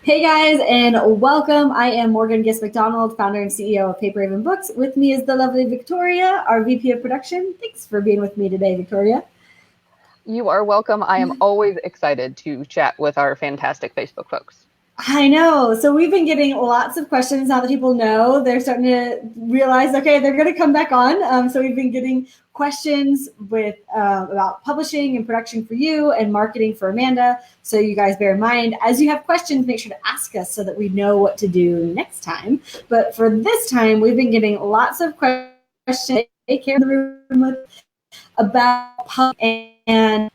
Hey guys, and welcome. I am Morgan Giss McDonald, founder and CEO of Paper Raven Books. With me is the lovely Victoria, our VP of production. Thanks for being with me today, Victoria. You are welcome. I am always excited to chat with our fantastic Facebook folks. I know. So we've been getting lots of questions now that people know. They're starting to realize, okay, they're going to come back on. So we've been getting questions with about publishing and production for you and marketing for Amanda. So you guys bear in mind, as you have questions, make sure to ask us so that we know what to do next time. But for this time, we've been getting lots of questions. Take care of the room with about publishing and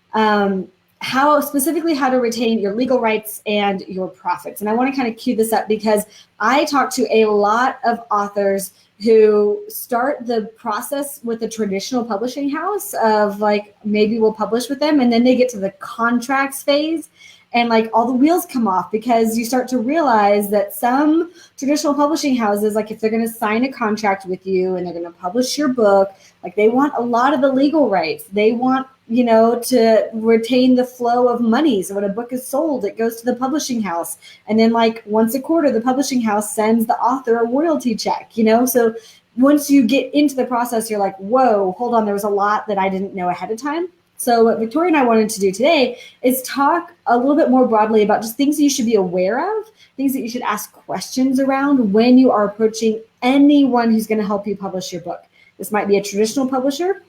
how to retain your legal rights and your profits. And I want to kind of cue this up because I talk to a lot of authors who start the process with a traditional publishing house of like, maybe we'll publish with them, and then they get to the contracts phase and like all the wheels come off because you start to realize that some traditional publishing houses, like if they're going to sign a contract with you and they're going to publish your book, like they want a lot of the legal rights. They want, to retain the flow of money. So when a book is sold, it goes to the publishing house. And then like once a quarter, the publishing house sends the author a royalty check, So once you get into the process, you're like, whoa, hold on, there was a lot that I didn't know ahead of time. So what Victoria and I wanted to do today is talk a little bit more broadly about just things that you should be aware of, things that you should ask questions around when you are approaching anyone who's going to help you publish your book. This might be a traditional publisher.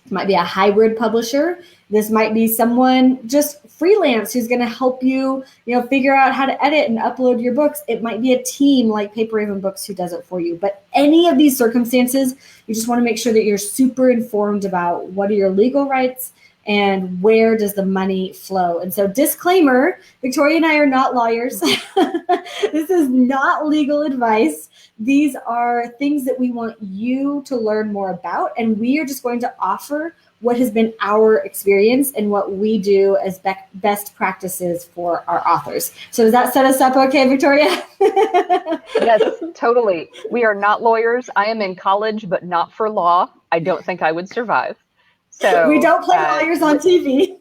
It might be a hybrid publisher. This might be someone just freelance who's going to help you, figure out how to edit and upload your books. It might be a team like Paper Raven Books who does it for you. But any of these circumstances, you just want to make sure that you're super informed about what are your legal rights and where does the money flow. And so disclaimer, Victoria and I are not lawyers. This is not legal advice. These are things that we want you to learn more about. And we are just going to offer what has been our experience and what we do as best practices for our authors. So does that set us up okay, Victoria? Yes, totally. We are not lawyers. I am in college, but not for law. I don't think I would survive. So we don't play lawyers on TV.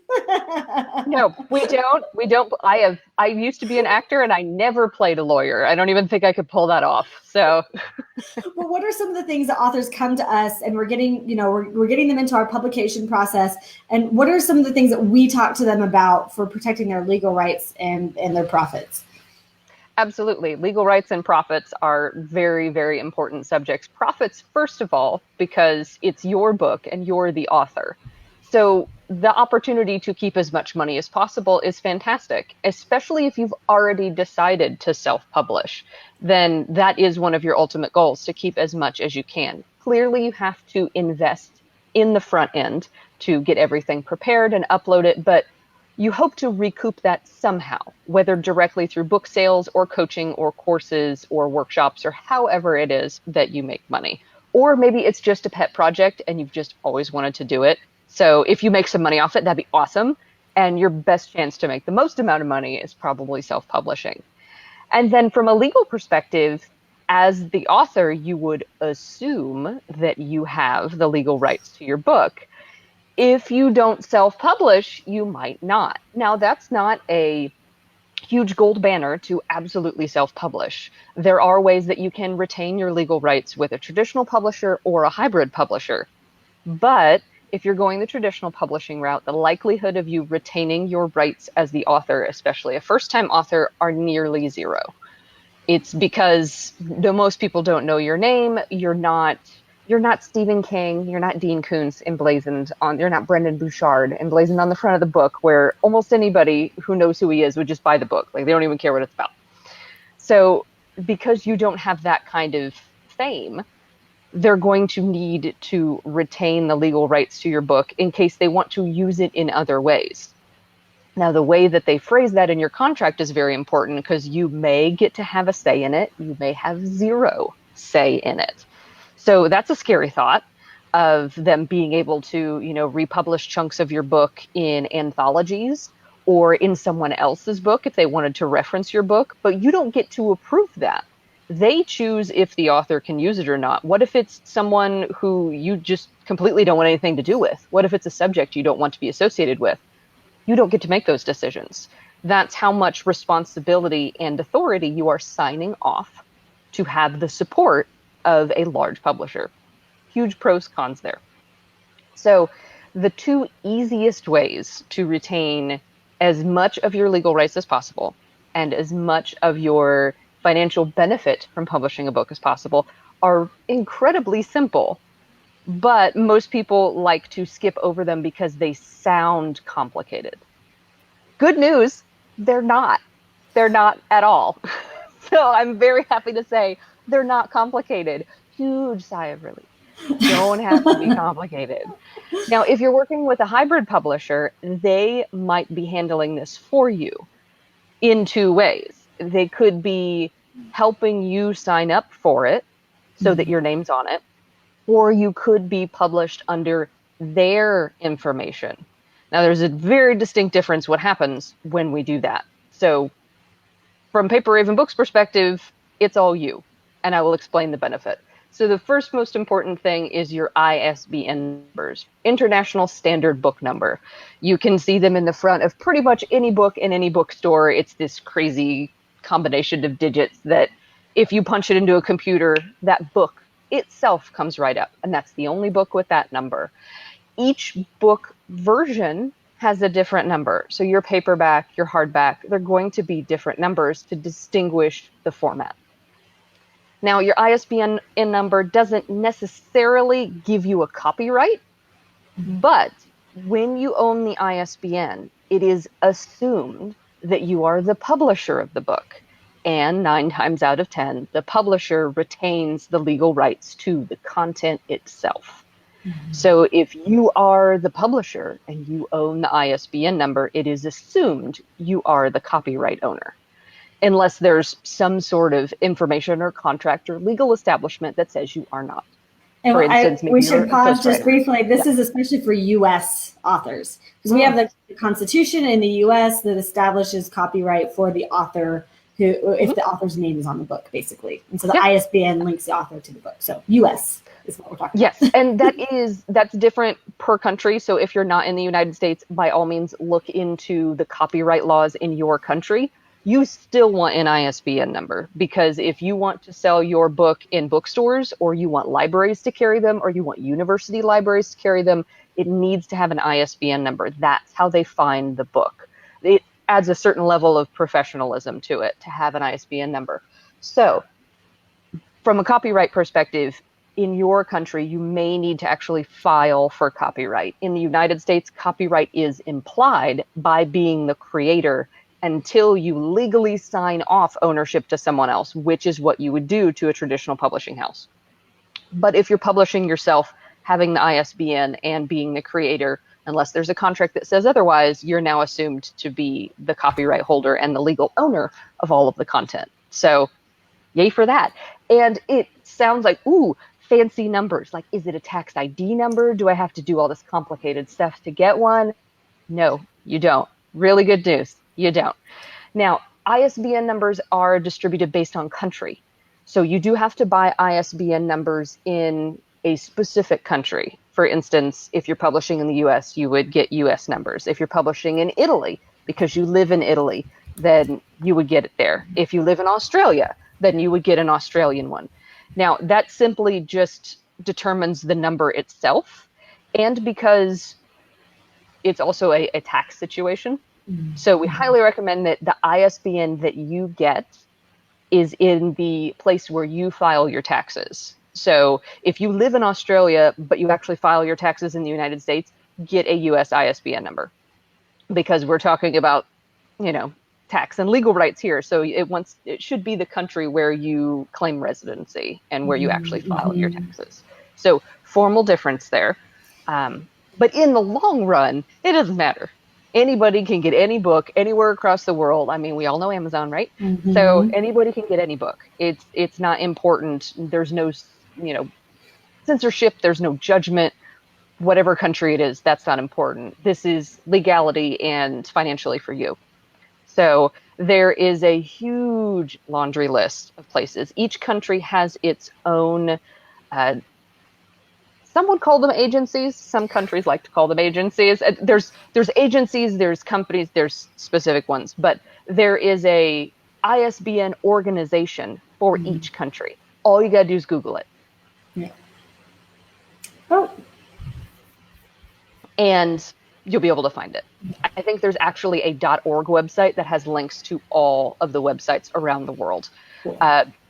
No, we don't. I used to be an actor and I never played a lawyer. I don't even think I could pull that off. So well, what are some of the things that authors come to us and we're getting, we're getting them into our publication process, and what are some of the things that we talk to them about for protecting their legal rights and their profits? Absolutely. Legal rights and profits are very, very important subjects. Profits, first of all, because it's your book and you're the author. So the opportunity to keep as much money as possible is fantastic, especially if you've already decided to self-publish. Then that is one of your ultimate goals, to keep as much as you can. Clearly, you have to invest in the front end to get everything prepared and upload it, but you hope to recoup that somehow, whether directly through book sales or coaching or courses or workshops or however it is that you make money. Or maybe it's just a pet project and you've just always wanted to do it. So if you make some money off it, that'd be awesome. And your best chance to make the most amount of money is probably self-publishing. And then from a legal perspective, as the author, you would assume that you have the legal rights to your book. If you don't self-publish, you might not. Now, that's not a huge gold banner to absolutely self-publish. There are ways that you can retain your legal rights with a traditional publisher or a hybrid publisher. But if you're going the traditional publishing route, the likelihood of you retaining your rights as the author, especially a first-time author, are nearly zero. It's because most people don't know your name. You're not Stephen King, you're not Dean Koontz emblazoned on, you're not Brendan Bouchard emblazoned on the front of the book, where almost anybody who knows who he is would just buy the book. Like, they don't even care what it's about. So because you don't have that kind of fame, they're going to need to retain the legal rights to your book in case they want to use it in other ways. Now, the way that they phrase that in your contract is very important, because you may get to have a say in it. You may have zero say in it. So that's a scary thought, of them being able to, republish chunks of your book in anthologies or in someone else's book if they wanted to reference your book, but you don't get to approve that. They choose if the author can use it or not. What if it's someone who you just completely don't want anything to do with? What if it's a subject you don't want to be associated with? You don't get to make those decisions. That's how much responsibility and authority you are signing off to have the support of a large publisher. Huge pros, cons there. So the two easiest ways to retain as much of your legal rights as possible and as much of your financial benefit from publishing a book as possible are incredibly simple, but most people like to skip over them because they sound complicated. Good news, they're not. They're not at all. So I'm very happy to say they're not complicated. Huge sigh of relief. Don't have to be complicated. Now, if you're working with a hybrid publisher, they might be handling this for you in two ways. They could be helping you sign up for it so that your name's on it, or you could be published under their information. Now, there's a very distinct difference what happens when we do that. So, from Paper Raven Books' perspective, it's all you, and I will explain the benefit. So the first most important thing is your ISBN numbers, International Standard Book Number. You can see them in the front of pretty much any book in any bookstore. It's this crazy combination of digits that if you punch it into a computer, that book itself comes right up, and that's the only book with that number. Each book version has a different number. So your paperback, your hardback, they're going to be different numbers to distinguish the format. Now, your ISBN number doesn't necessarily give you a copyright, but when you own the ISBN, it is assumed that you are the publisher of the book. And 9 times out of 10, the publisher retains the legal rights to the content itself. So if you are the publisher and you own the ISBN number, it is assumed you are the copyright owner, unless there's some sort of information or contract or legal establishment that says you are not. And For instance, we should pause just briefly. This Yeah. is especially for U.S. authors, because we have the Constitution in the U.S. that establishes copyright for the author if the author's name is on the book, basically. And so the ISBN links the author to the book. So U.S. is what we're talking about. Yes, and that's different per country. So if you're not in the United States, by all means, look into the copyright laws in your country. You still want an ISBN number, because if you want to sell your book in bookstores, or you want libraries to carry them, or you want university libraries to carry them, it needs to have an ISBN number. That's how they find the book. It adds a certain level of professionalism to it to have an ISBN number. So from a copyright perspective, in your country, you may need to actually file for copyright. In the United States, copyright is implied by being the creator until you legally sign off ownership to someone else, which is what you would do to a traditional publishing house. But if you're publishing yourself, having the ISBN and being the creator, unless there's a contract that says otherwise, you're now assumed to be the copyright holder and the legal owner of all of the content. So yay for that. And it sounds like, ooh, fancy numbers. Like, is it a tax ID number? Do I have to do all this complicated stuff to get one? No, you don't. Really good news. You don't. Now, ISBN numbers are distributed based on country. So you do have to buy ISBN numbers in a specific country. For instance, if you're publishing in the US, you would get US numbers. If you're publishing in Italy, because you live in Italy, then you would get it there. If you live in Australia, then you would get an Australian one. Now, that simply just determines the number itself, and because it's also a tax situation. So we highly recommend that the ISBN that you get is in the place where you file your taxes. So if you live in Australia, but you actually file your taxes in the United States, get a US ISBN number, because we're talking about, tax and legal rights here. So it should be the country where you claim residency and where you actually file your taxes. So formal difference there. But in the long run, it doesn't matter. Anybody can get any book anywhere across the world. I mean, we all know Amazon, right? So anybody can get any book. It's not important. There's no, censorship. There's no judgment. Whatever country it is, that's not important. This is legality and financially for you. So there is a huge laundry list of places. Each country has its own some would call them agencies. Some countries like to call them agencies. There's agencies, there's companies, there's specific ones, but there is a ISBN organization for each country. All you got to do is Google it. Yeah. Oh. And you'll be able to find it. I think there's actually a .org website that has links to all of the websites around the world. Cool.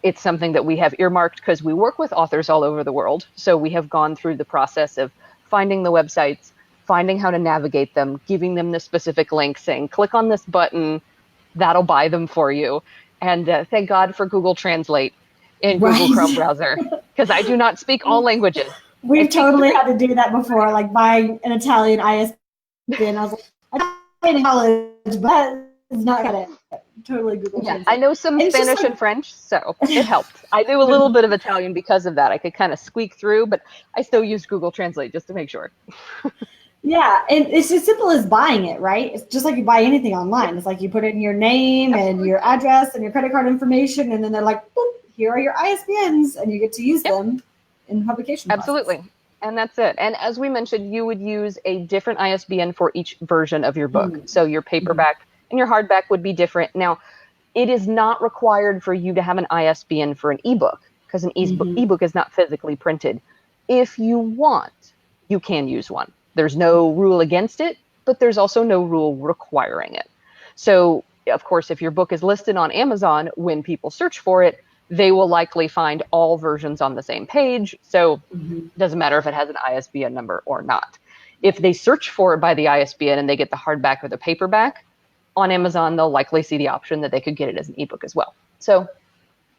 It's something that we have earmarked because we work with authors all over the world. So we have gone through the process of finding the websites, finding how to navigate them, giving them the specific link, saying, click on this button, that'll buy them for you. And thank God for Google Translate in Google Chrome browser, because I do not speak all lanlanguages. We've totally had to do that before, like buying an Italian ISBN. I was like, I'm in college, but it's not gonna totally Google Translate. I know some Spanish and French, so it helped. I knew a little bit of Italian because of that. I could kind of squeak through, but I still used Google Translate just to make sure. Yeah, and it's as simple as buying it, right? It's just like you buy anything online. It's like you put in your name and your address and your credit card information, and then they're like, boop, here are your ISBNs, and you get to use them in publication. Absolutely. Process. And that's it. And as we mentioned, you would use a different ISBN for each version of your book. So your paperback and your hardback would be different. Now, it is not required for you to have an ISBN for an ebook, because an ebook is not physically printed. If you want, you can use one. There's no rule against it, but there's also no rule requiring it. So, of course, if your book is listed on Amazon, when people search for it, they will likely find all versions on the same page. So it doesn't matter if it has an ISBN number or not. If they search for it by the ISBN and they get the hardback or the paperback, on Amazon, they'll likely see the option that they could get it as an ebook as well. So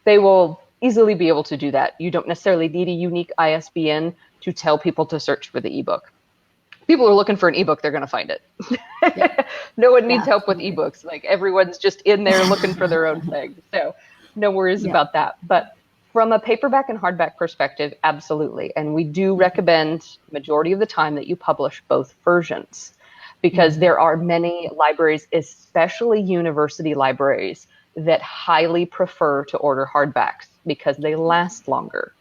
they will easily be able to do that. You don't necessarily need a unique ISBN to tell people to search for the ebook. People are looking for an ebook, they're going to find it. No one needs help with ebooks. Like, everyone's just in there looking for their own thing. So no worries about that. But from a paperback and hardback perspective, absolutely. And we do recommend majority of the time that you publish both versions, because there are many libraries, especially university libraries, that highly prefer to order hardbacks because they last longer.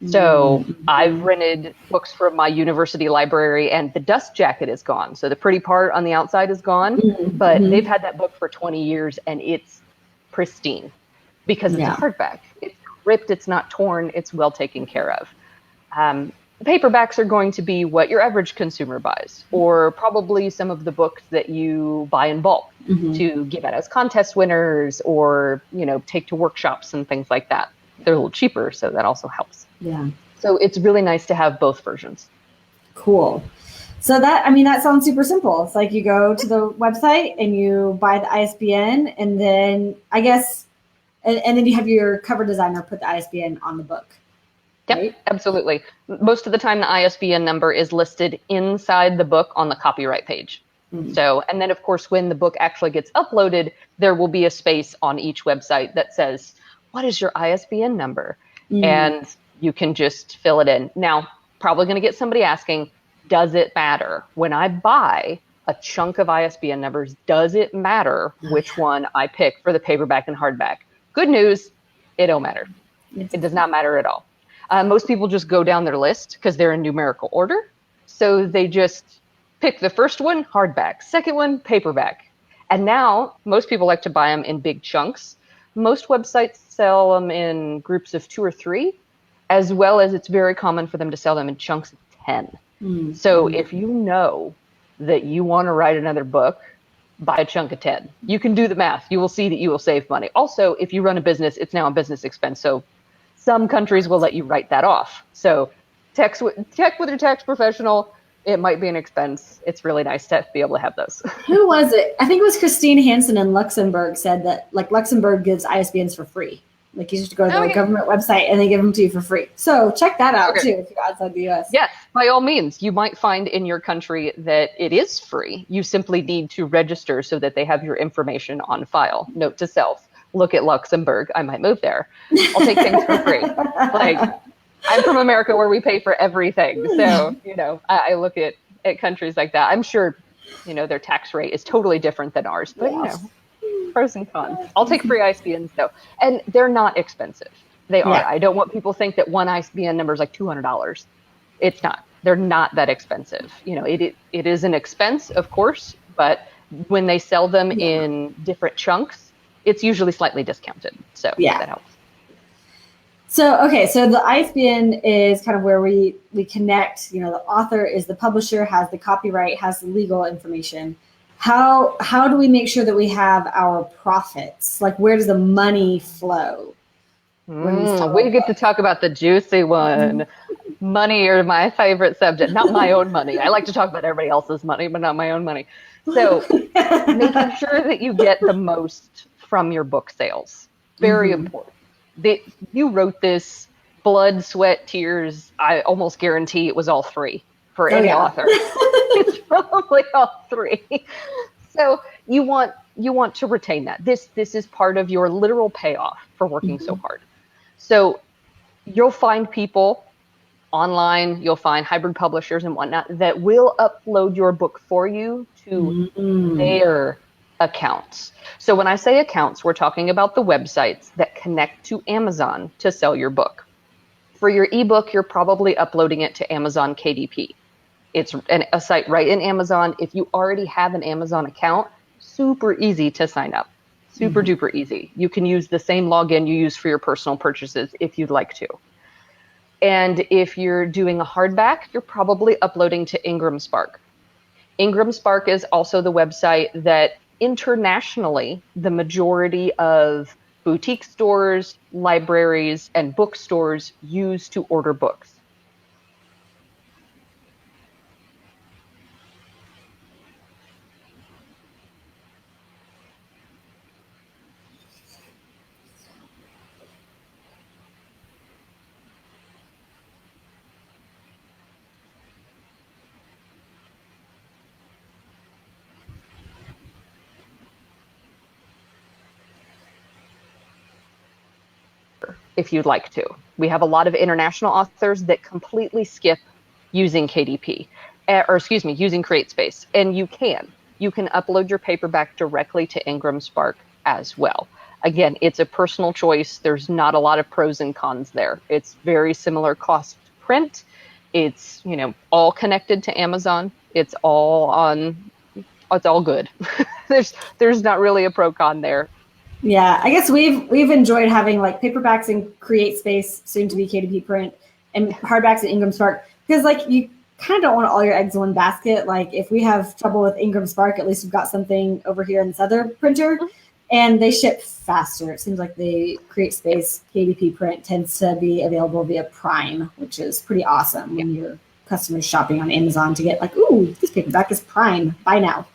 So I've rented books from my university library and the dust jacket is gone. So the pretty part on the outside is gone, but they've had that book for 20 years and it's pristine because it's a hardback. It's ripped, it's not torn, it's well taken care of. The paperbacks are going to be what your average consumer buys, or probably some of the books that you buy in bulk to give out as contest winners, or, you know, take to workshops and things like that. They're a little cheaper, so that also helps. Yeah. So it's really nice to have both versions. Cool. So that, I mean, that sounds super simple. It's like you go to the website and you buy the ISBN, and then I guess, and then you have your cover designer put the ISBN on the book. Yep, right? Absolutely. Most of the time, the ISBN number is listed inside the book on the copyright page. So, and then of course, when the book actually gets uploaded, there will be a space on each website that says, what is your ISBN number? And you can just fill it in. Now, probably going to get somebody asking, does it matter? When I buy a chunk of ISBN numbers, does it matter which one I pick for the paperback and hardback? Good news, it don't matter. It does not matter at all. Most people just go down their list because they're in numerical order. So they just pick the first one, hardback, second one, paperback. And now most people like to buy them in big chunks. Most websites sell them in groups of 2 or 3, as well as it's very common for them to sell them in chunks of 10. So if you know that you want to write another book, buy a chunk of 10. You can do the math. You will see that you will save money. Also, if you run a business, it's now a business expense. So some countries will let you write that off. So check with your tax professional. It might be an expense. It's really nice to be able to have those. Who was it? I think it was Christine Hansen in Luxembourg said that, like, Luxembourg gives ISBNs for free. Like, you just go to the government website and they give them to you for free. So check that out too if you're outside the US. Yes, by all means. You might find in your country that it is free. You simply need to register so that they have your information on file. Note to self, look at Luxembourg. I might move there. I'll take things for free. Like, I'm from America where we pay for everything. So, you know, I look at countries like that. I'm sure, you know, their tax rate is totally different than ours, but, you know, pros and cons. I'll take free ISBNs though. And they're not expensive. They are. I don't want people to think that one ISBN number is like $200. It's not. They're not that expensive. It is an expense, of course, but when they sell them Yeah. in different chunks, it's usually slightly discounted. So Yeah. that helps. So, okay, so the ISBN is kind of where we connect, the author is the publisher, has the copyright, has the legal information. How do we make sure that we have our profits? Like, where does the money flow when we sell a We get to book? talk about the juicy one. Money are my favorite subject, not my own money. I like to talk about everybody else's money, but not my own money. So making sure that you get the most from your book sales. Very Mm-hmm. important. You wrote this blood, sweat, tears. I almost guarantee it was all three for Oh any yeah. author. It's probably all three. So you want to retain that. This is part of your literal payoff for working so Mm-hmm. hard. So you'll find people online, you'll find hybrid publishers and whatnot that will upload your book for you to Mm-hmm. their accounts. So when I say accounts, we're talking about the websites that connect to Amazon to sell your book. For your ebook, you're probably uploading it to Amazon KDP. It's a site right in Amazon. If you already have an Amazon account, super easy to sign up. Super Mm-hmm. duper easy. You can use the same login you use for your personal purchases if you'd like to. And if you're doing a hardback, you're probably uploading to Ingram Spark. Ingram Spark is also the website that internationally the majority of boutique stores, libraries, and bookstores use to order books. If you'd like to. We have a lot of international authors that completely skip using KDP, or excuse me, using CreateSpace. And you can. You can upload your paperback directly to Ingram Spark as well. Again, it's a personal choice. There's not a lot of pros and cons there. It's very similar cost to print. It's, all connected to Amazon. It's all good. there's not really a pro con there. Yeah, I guess we've enjoyed having like paperbacks in CreateSpace, soon to be KDP Print, and hardbacks at Ingram Spark, because like you kind of don't want all your eggs in one basket. Like if we have trouble with Ingram Spark, at least we've got something over here in this other printer, and they ship faster. It seems like the CreateSpace KDP Print tends to be available via Prime, which is pretty awesome when your customers shopping on Amazon to get like, ooh, this paperback is Prime. Buy now.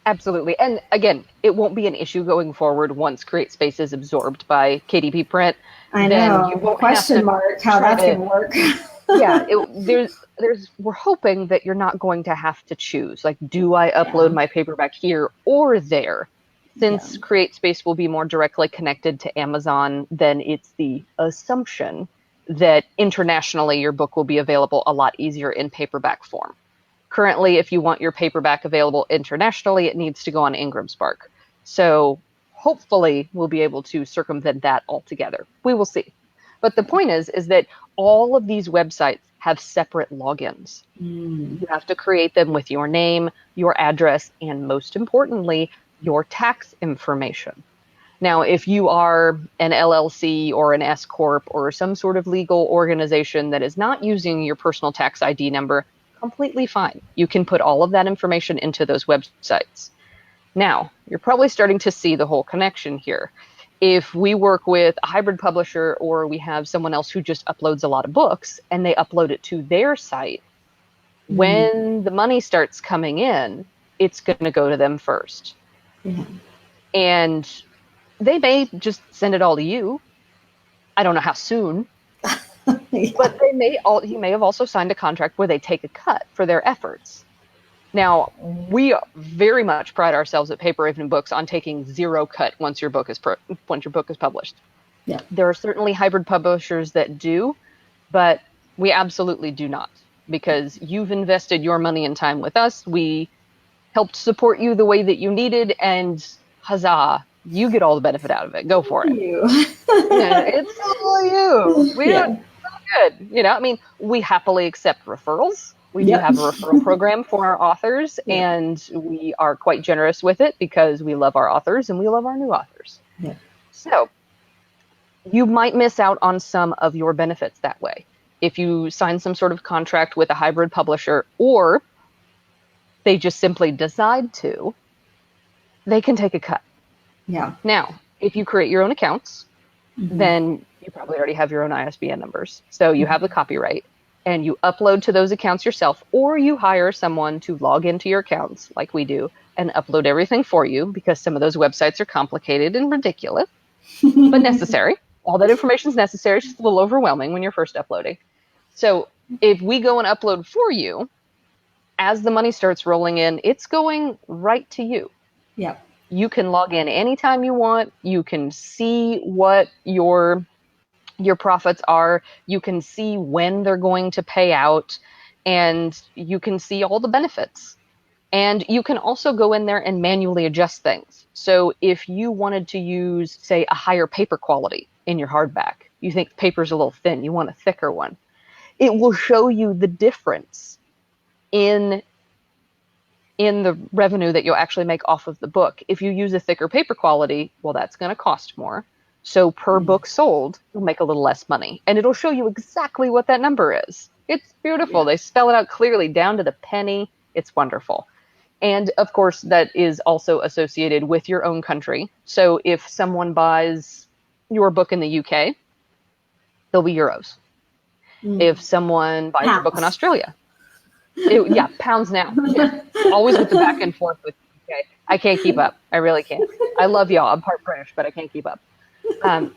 Absolutely. And again, it won't be an issue going forward once CreateSpace is absorbed by KDP Print. I Then you know. won't Question have to mark how try that's going to. to work. Yeah, we're hoping that you're not going to have to choose. Like, do I upload Yeah. my paperback here or there? Yeah. Since CreateSpace will be more directly connected to Amazon, then it's the assumption that internationally your book will be available a lot easier in paperback form. Currently, if you want your paperback available internationally, it needs to go on Ingram Spark. So hopefully we'll be able to circumvent that altogether. We will see. But the point is that all of these websites have separate logins. You have to create them with your name, your address, and most importantly, your tax information. Now, if you are an LLC or an S Corp or some sort of legal organization that is not using your personal tax ID number, completely fine. You can put all of that information into those websites. Now, you're probably starting to see the whole connection here. If we work with a hybrid publisher or we have someone else who just uploads a lot of books and they upload it to their site, when the money starts coming in, it's going to go to them first. Yeah. And they may just send it all to you. I don't know how soon, Yeah. but you may have also signed a contract where they take a cut for their efforts. Now, we very much pride ourselves at Paper Raven Books on taking zero cut once your book is published. Yeah. There are certainly hybrid publishers that do, but we absolutely do not, because you've invested your money and time with us. We helped support you the way that you needed, and huzzah, you get all the benefit out of it. Go for it. You. Yeah, it's all you. We Yeah. don't. good. I mean, we happily accept referrals. We do Yep. have a referral program for our authors, Yep. and we are quite generous with it because we love our authors and we love our new authors. Yep. So you might miss out on some of your benefits that way. If you sign some sort of contract with a hybrid publisher, or they just simply decide to, they can take a cut. Yeah. Now, if you create your own accounts, Mm-hmm. then you probably already have your own ISBN numbers. So you have the copyright and you upload to those accounts yourself, or you hire someone to log into your accounts like we do and upload everything for you, because some of those websites are complicated and ridiculous, but necessary. All that information is necessary. It's just a little overwhelming when you're first uploading. So if we go and upload for you, as the money starts rolling in, it's going right to you. Yep. You can log in anytime you want. You can see what your profits are. You can see when they're going to pay out, and you can see all the benefits. And you can also go in there and manually adjust things. So if you wanted to use, say, a higher paper quality in your hardback, you think the paper's a little thin, you want a thicker one, it will show you the difference in the revenue that you'll actually make off of the book. If you use a thicker paper quality, well, that's going to cost more. So per book sold, you'll make a little less money. And it'll show you exactly what that number is. It's beautiful. Yeah. They spell it out clearly down to the penny. It's wonderful. And of course, that is also associated with your own country. So if someone buys your book in the UK, they'll be euros. If someone buys your book in Pounds. Australia, yeah, pounds now. Yeah. Always with the back and forth with UK. I can't keep up. I really can't. I love y'all. I'm part British, but I can't keep up.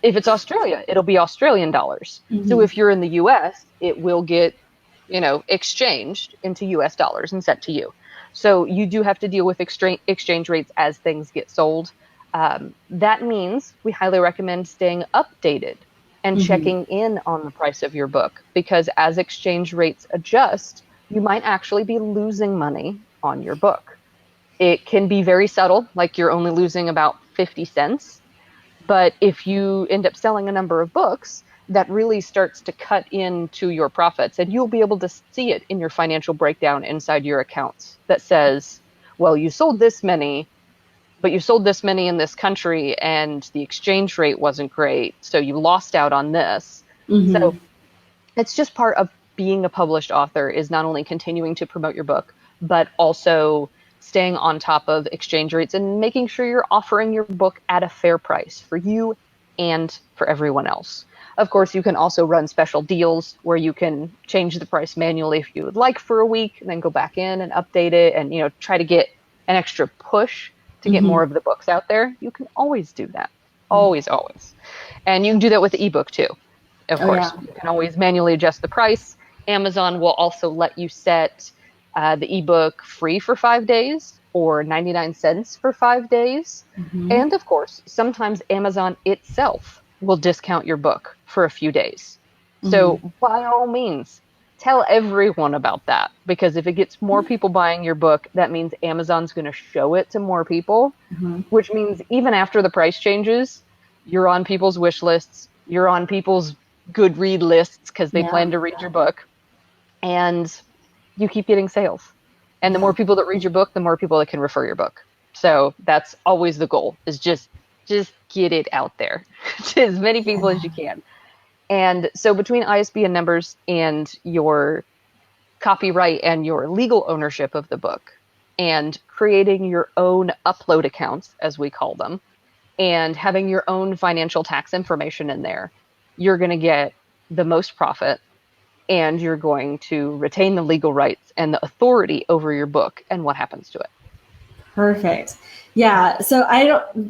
If it's Australia, it'll be Australian dollars. So Mm-hmm. if you're in the US, it will get, exchanged into US dollars and sent to you. So you do have to deal with exchange rates as things get sold. That means we highly recommend staying updated and Mm-hmm. checking in on the price of your book, because as exchange rates adjust, you might actually be losing money on your book. It can be very subtle, like you're only losing about 50 cents. But if you end up selling a number of books, that really starts to cut into your profits. And you'll be able to see it in your financial breakdown inside your accounts that says, well, you sold this many, but you sold this many in this country and the exchange rate wasn't great. So you lost out on this. So Mm-hmm. it's just part of being a published author, is not only continuing to promote your book, but also staying on top of exchange rates and making sure you're offering your book at a fair price for you and for everyone else. Of course, you can also run special deals where you can change the price manually if you would like for a week, and then go back in and update it and try to get an extra push to get Mm-hmm. more of the books out there. You can always do that. Always, always. And you can do that with the ebook too. Of Oh course, yeah. you can always manually adjust the price. Amazon will also let you set the ebook free for 5 days or 99 cents for 5 days. Mm-hmm. And of course, sometimes Amazon itself will discount your book for a few days. Mm-hmm. So by all means, tell everyone about that, because if it gets more people buying your book, that means Amazon's going to show it to more people, Mm-hmm. which means even after the price changes, you're on people's wish lists, you're on people's good read lists because they Yeah. plan to read your book, and you keep getting sales. And the Yeah. more people that read your book, the more people that can refer your book. So that's always the goal, is just get it out there to as many people as you can. And so between ISBN numbers and your copyright and your legal ownership of the book, and creating your own upload accounts, as we call them, and having your own financial tax information in there, you're going to get the most profit, and you're going to retain the legal rights and the authority over your book and what happens to it. Perfect. Yeah. So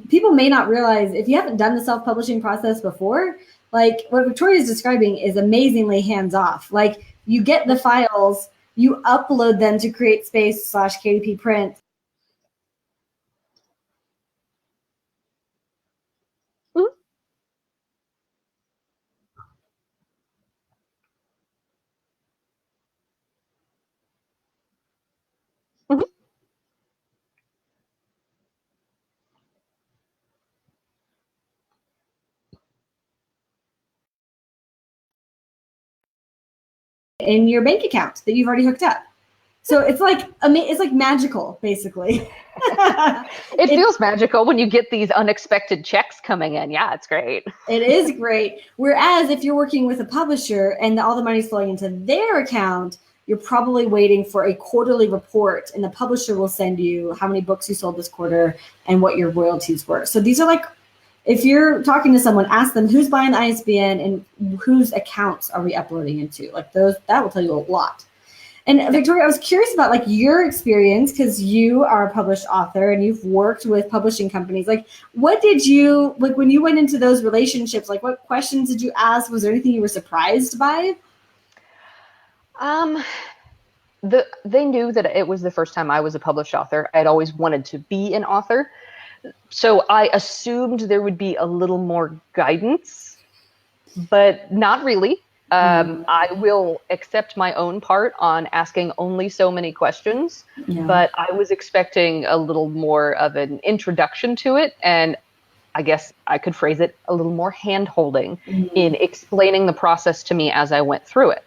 people may not realize, if you haven't done the self-publishing process before, like what Victoria's describing is amazingly hands-off. Like you get the files, you upload them to CreateSpace/KDP Print. Mhm. Mhm. in your bank account that you've already hooked up. So it's like magical, basically. It feels magical when you get these unexpected checks coming in. Yeah, it's great. It is great. Whereas if you're working with a publisher and all the money's flowing into their account, you're probably waiting for a quarterly report, and the publisher will send you how many books you sold this quarter and what your royalties were. So these are like, if you're talking to someone, ask them who's buying the ISBN and whose accounts are we uploading into. Like those, that will tell you a lot. And Victoria, I was curious about like your experience, because you are a published author and you've worked with publishing companies. Like, what did you, like when you went into those relationships, like what questions did you ask? Was there anything you were surprised by? They knew that it was the first time I was a published author. I'd always wanted to be an author. So I assumed there would be a little more guidance, but not really. I will accept my own part on asking only so many questions, but I was expecting a little more of an introduction to it. And I guess I could phrase it a little more hand-holding in explaining the process to me as I went through it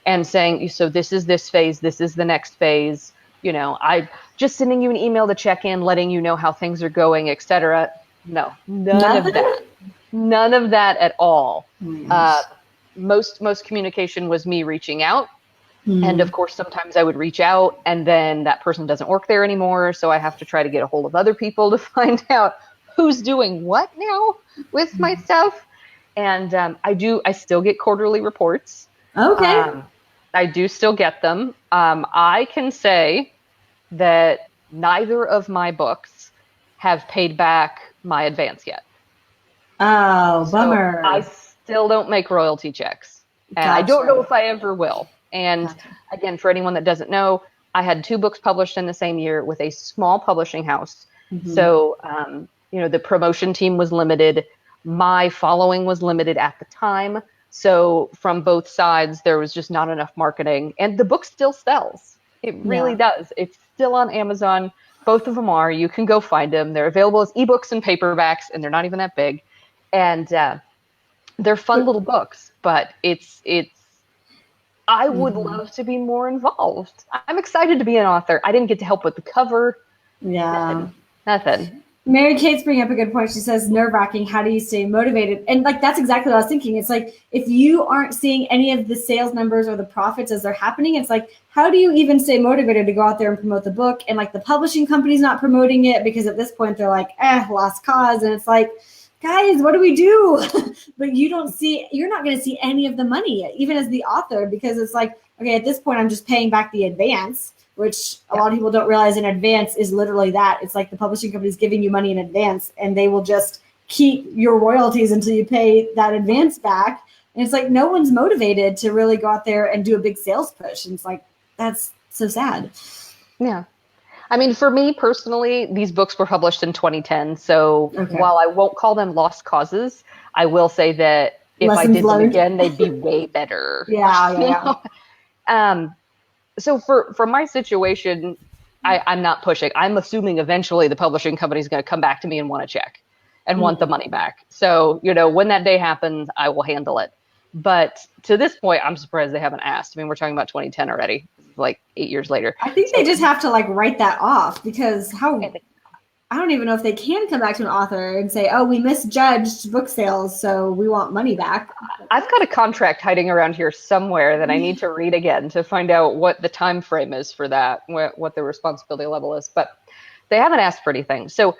and saying, so this is this phase, this is the next phase. You know, I just sending you an email to check in, letting you know how things are going, etc. No, none of that. None of that at all. Most communication was me reaching out. And of course, sometimes I would reach out and then that person doesn't work there anymore. So I have to try to get a hold of other people to find out who's doing what now with my stuff. And I still get quarterly reports. Okay. I do still get them. I can say that neither of my books have paid back my advance yet. Oh, bummer. So I still don't make royalty checks. And I don't know if I ever will. And again, for anyone that doesn't know, I had 2 books published in the same year with a small publishing house. So, the promotion team was limited. My following was limited at the time. So from both sides, there was just not enough marketing. And the book still sells. It really does. It's still on Amazon. Both of them are. You can go find them. They're available as ebooks and paperbacks, and they're not even that big. And they're fun little books, but I would love to be more involved. I'm excited to be an author. I didn't get to help with the cover. Nothing. Mary Kate's bringing up a good point. She says, nerve-wracking, how do you stay motivated? And like, that's exactly what I was thinking. It's like, if you aren't seeing any of the sales numbers or the profits as they're happening, it's like, how do you even stay motivated to go out there and promote the book? And like the publishing company's not promoting it because at this point they're like, lost cause. And it's like, guys, what do we do? But you're not going to see any of the money, even as the author, because it's like, okay, at this point, I'm just paying back the advance, which a lot of people don't realize in advance is literally that. It's like the publishing company is giving you money in advance and they will just keep your royalties until you pay that advance back. And it's like, no one's motivated to really go out there and do a big sales push. And it's like, that's so sad. Yeah. I mean, for me personally, these books were published in 2010. So while I won't call them lost causes, I will say that if I did them again, they'd be way better. So for my situation, I'm not pushing. I'm assuming eventually the publishing company is going to come back to me and want a check and want the money back. So, when that day happens, I will handle it. But to this point, I'm surprised they haven't asked. I mean, we're talking about 2010 already, like 8 years later. I think they just have to like write that off, because I don't even know if they can come back to an author and say, oh, we misjudged book sales, so we want money back. I've got a contract hiding around here somewhere that I need to read again to find out what the time frame is for that, what the responsibility level is. But they haven't asked for anything. So,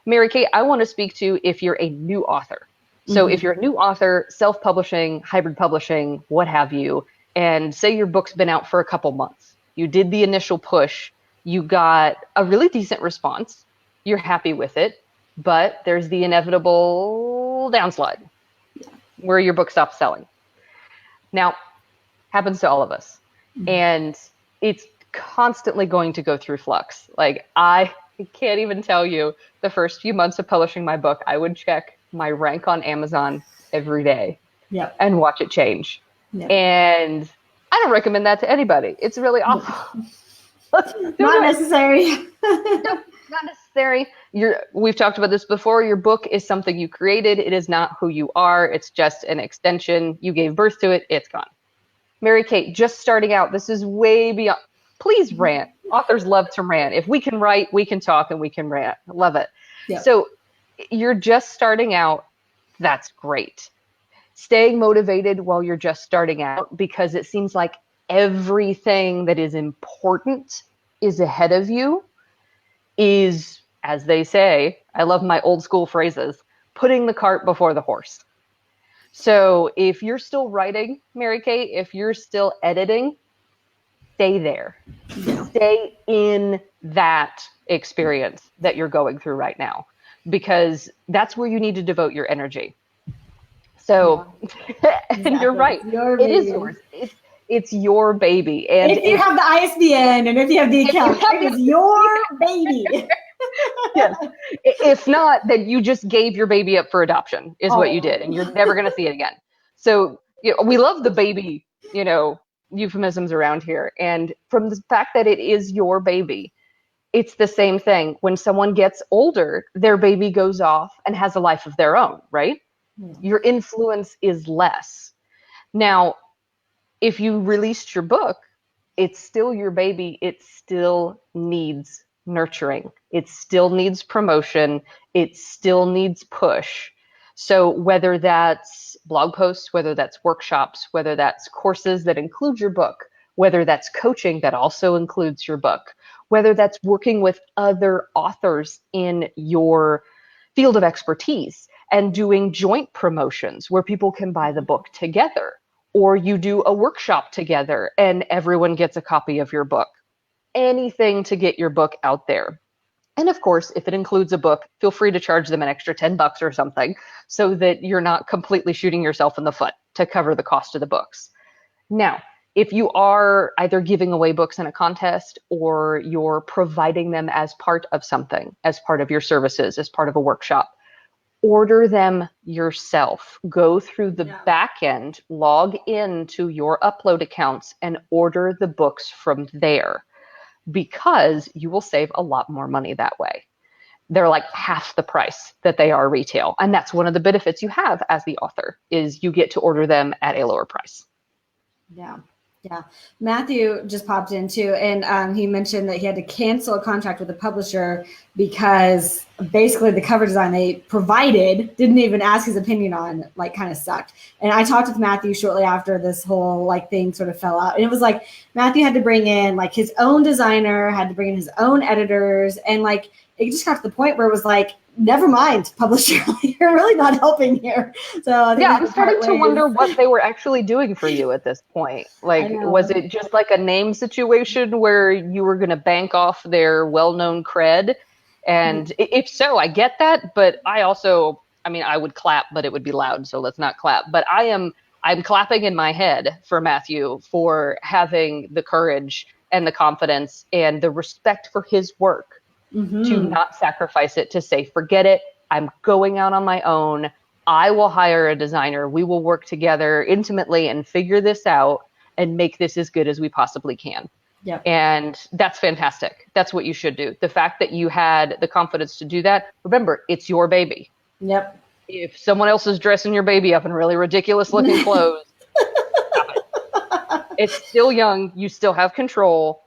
Mary Kate, I want to speak to if you're a new author. So if you're a new author, self-publishing, hybrid publishing, what have you, and say your book's been out for a couple months, you did the initial push, you got a really decent response, you're happy with it, but there's the inevitable downslide where your book stops selling. Now, happens to all of us. And it's constantly going to go through flux. Like, I can't even tell you the first few months of publishing my book, I would check my rank on Amazon every day and watch it change. And I don't recommend that to anybody. It's really awful. Not necessary. No, not necessary. We've talked about this before. Your book is something you created. It is not who you are. It's just an extension. You gave birth to it. It's gone. Mary Kate, just starting out, this is way beyond, please rant. Authors love to rant. If we can write, we can talk, and we can rant. Love it. Yep. So you're just starting out. That's great. Staying motivated while you're just starting out, because it seems like everything that is important is ahead of you, is, as they say, I love my old school phrases, putting the cart before the horse. So if you're still writing, Mary Kate, if you're still editing, stay there. Yeah. Stay in that experience that you're going through right now, because that's where you need to devote your energy. So, yeah, and you're right. It is yours. It's your baby. And if you have the ISBN and if you have the account, it is your baby. Yes. If not, then you just gave your baby up for adoption, is what you did, and you're never going to see it again. So we love the baby, euphemisms around here. And from the fact that it is your baby, it's the same thing. When someone gets older, their baby goes off and has a life of their own, right? Yeah. Your influence is less. Now, if you released your book, it's still your baby. It still needs nurturing. It still needs promotion. It still needs push. So whether that's blog posts, whether that's workshops, whether that's courses that include your book, whether that's coaching that also includes your book, whether that's working with other authors in your field of expertise and doing joint promotions where people can buy the book together, or you do a workshop together and everyone gets a copy of your book. Anything to get your book out there. And of course, if it includes a book, feel free to charge them an extra $10 or something so that you're not completely shooting yourself in the foot to cover the cost of the books. Now, if you are either giving away books in a contest or you're providing them as part of something, as part of your services, as part of a workshop, order them yourself. Go through the back end, log into your upload accounts and order the books from there, because you will save a lot more money that way. They're like half the price that they are retail. And that's one of the benefits you have as the author, is you get to order them at a lower price. Yeah. Yeah. Matthew just popped in too. And he mentioned that he had to cancel a contract with the publisher because basically the cover design they provided, didn't even ask his opinion on, like, kind of sucked. And I talked with Matthew shortly after this whole thing sort of fell out. And it was like Matthew had to bring in his own designer, had to bring in his own editors. And it just got to the point where it was like, never mind, publisher, you're really not helping here. So I think I'm starting to wonder what they were actually doing for you at this point. Was it just a name situation where you were going to bank off their well-known cred? And if so, I get that. But I would clap, but it would be loud. So let's not clap. But I'm clapping in my head for Matthew for having the courage and the confidence and the respect for his work. Mm-hmm. To not sacrifice it, to say, forget it, I'm going out on my own. I will hire a designer. We will work together intimately and figure this out and make this as good as we possibly can. Yep. And that's fantastic. That's what you should do. The fact that you had the confidence to do that, remember, it's your baby. Yep. If someone else is dressing your baby up in really ridiculous looking clothes, stop it. It's still young. You still have control.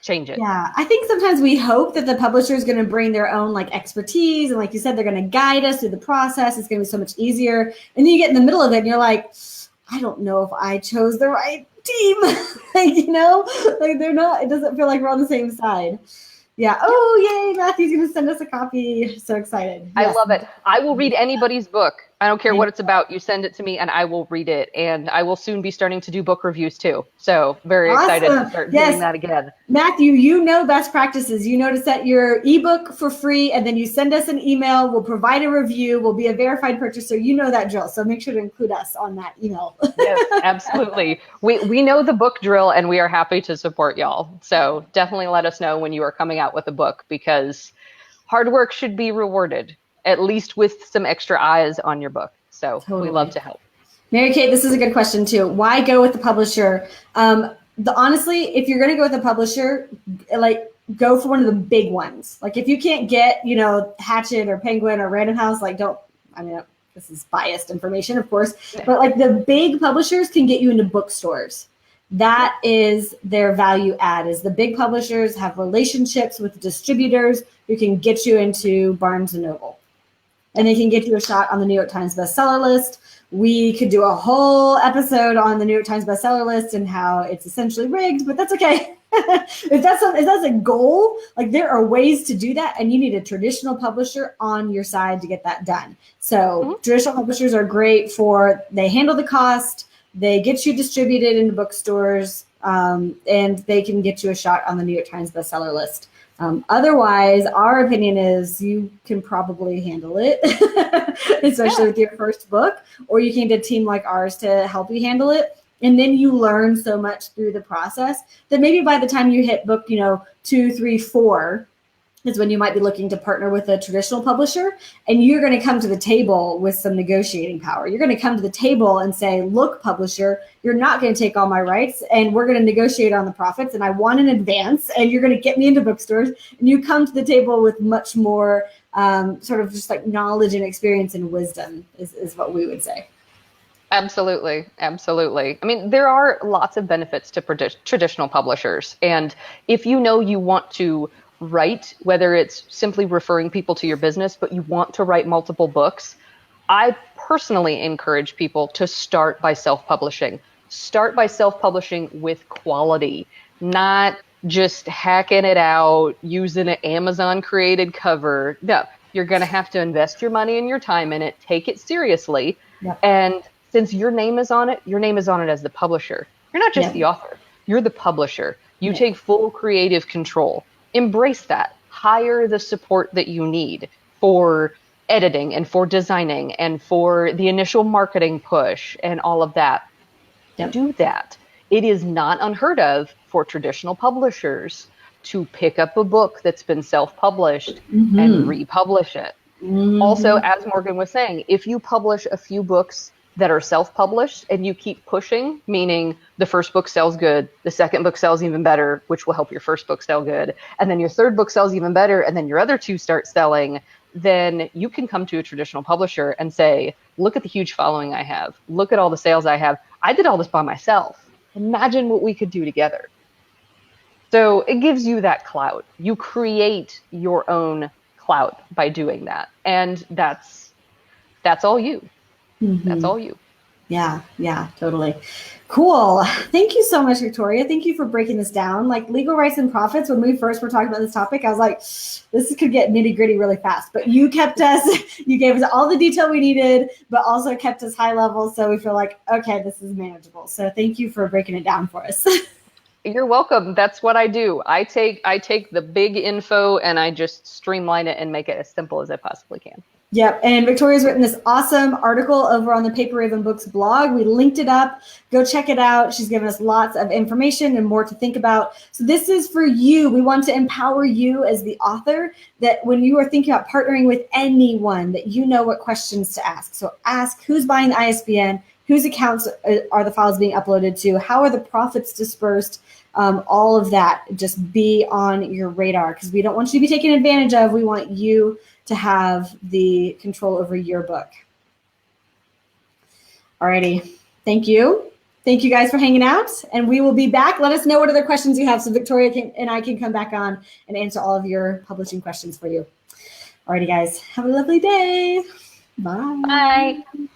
Change it. Yeah, I think sometimes we hope that the publisher is going to bring their own expertise, and like you said, they're going to guide us through the process. It's going to be so much easier. And then you get in the middle of it, and you're like, I don't know if I chose the right team. They're not. It doesn't feel like we're on the same side. Yeah. Oh, yay! Matthew's going to send us a copy. So excited. Yes. I love it. I will read anybody's book. I don't care what it's about. You send it to me and I will read it. And I will soon be starting to do book reviews too. So very excited to start doing that again. Matthew, best practices. To set your ebook for free, and then you send us an email. We'll provide a review. We'll be a verified purchaser. You know that drill. So make sure to include us on that email. Yes, absolutely. We know the book drill and we are happy to support y'all. So definitely let us know when you are coming out with a book, because hard work should be rewarded, at least with some extra eyes on your book. So totally. We love to help. Mary Kate, this is a good question too. Why go with the publisher? Honestly, if you're going to go with a publisher, go for one of the big ones. If you can't get, Hachette or Penguin or Random House, this is biased information, of course, but like the big publishers can get you into bookstores. That is their value add, is the big publishers have relationships with distributors who can get you into Barnes and Noble. And they can get you a shot on the New York Times bestseller list. We could do a whole episode on the New York Times bestseller list and how it's essentially rigged, but that's okay. If that's a goal, like there are ways to do that, and you need a traditional publisher on your side to get that done. So traditional publishers are great for, they handle the cost, they get you distributed into bookstores, and they can get you a shot on the New York Times bestseller list. Otherwise, our opinion is you can probably handle it, especially with your first book, or you can get a team like ours to help you handle it. And then you learn so much through the process that maybe by the time you hit book, 2, 3, 4 is when you might be looking to partner with a traditional publisher, and you're going to come to the table with some negotiating power. You're going to come to the table and say, look, publisher, you're not going to take all my rights, and we're going to negotiate on the profits, and I want an advance, and you're going to get me into bookstores. And you come to the table with much more sort of just like knowledge and experience and wisdom is what we would say. Absolutely. Absolutely. I mean, there are lots of benefits to traditional publishers. And if you know you want to write, whether it's simply referring people to your business, but you want to write multiple books, I personally encourage people to start by self-publishing. Start by self-publishing with quality, not just hacking it out, using an Amazon created cover. No, you're going to have to invest your money and your time in it, take it seriously. Yep. And since your name is on it, your name is on it as the publisher. You're not just the author, you're the publisher. You take full creative control. Embrace that. Hire the support that you need for editing and for designing and for the initial marketing push and all of that. Do that. It is not unheard of for traditional publishers to pick up a book that's been self-published and republish it. Also, as Morgan was saying, if you publish a few books that are self-published and you keep pushing, meaning the first book sells good, the second book sells even better, which will help your first book sell good, and then your third book sells even better, and then your other two start selling, then you can come to a traditional publisher and say, look at the huge following I have. Look at all the sales I have. I did all this by myself. Imagine what we could do together. So it gives you that clout. You create your own clout by doing that. And that's all you. That's all you. Yeah, totally. Cool. Thank you so much, Victoria. Thank you for breaking this down. Like legal rights and profits, when we first were talking about this topic, I was like, this could get nitty gritty really fast. But you kept us, you gave us all the detail we needed, but also kept us high level. So we feel like, okay, this is manageable. So thank you for breaking it down for us. You're welcome. That's what I do. I take the big info and I just streamline it and make it as simple as I possibly can. Yep. And Victoria's written this awesome article over on the Paper Raven Books blog. We linked it up. Go check it out. She's given us lots of information and more to think about. So this is for you. We want to empower you as the author, that when you are thinking about partnering with anyone, that you know what questions to ask. So ask, who's buying the ISBN? Whose accounts are the files being uploaded to? How are the profits dispersed? All of that, just be on your radar, because we don't want you to be taken advantage of. We want you to have the control over your book. Alrighty, thank you. Thank you guys for hanging out, and we will be back. Let us know what other questions you have so Victoria and I can come back on and answer all of your publishing questions for you. Alrighty, guys, have a lovely day. Bye. Bye.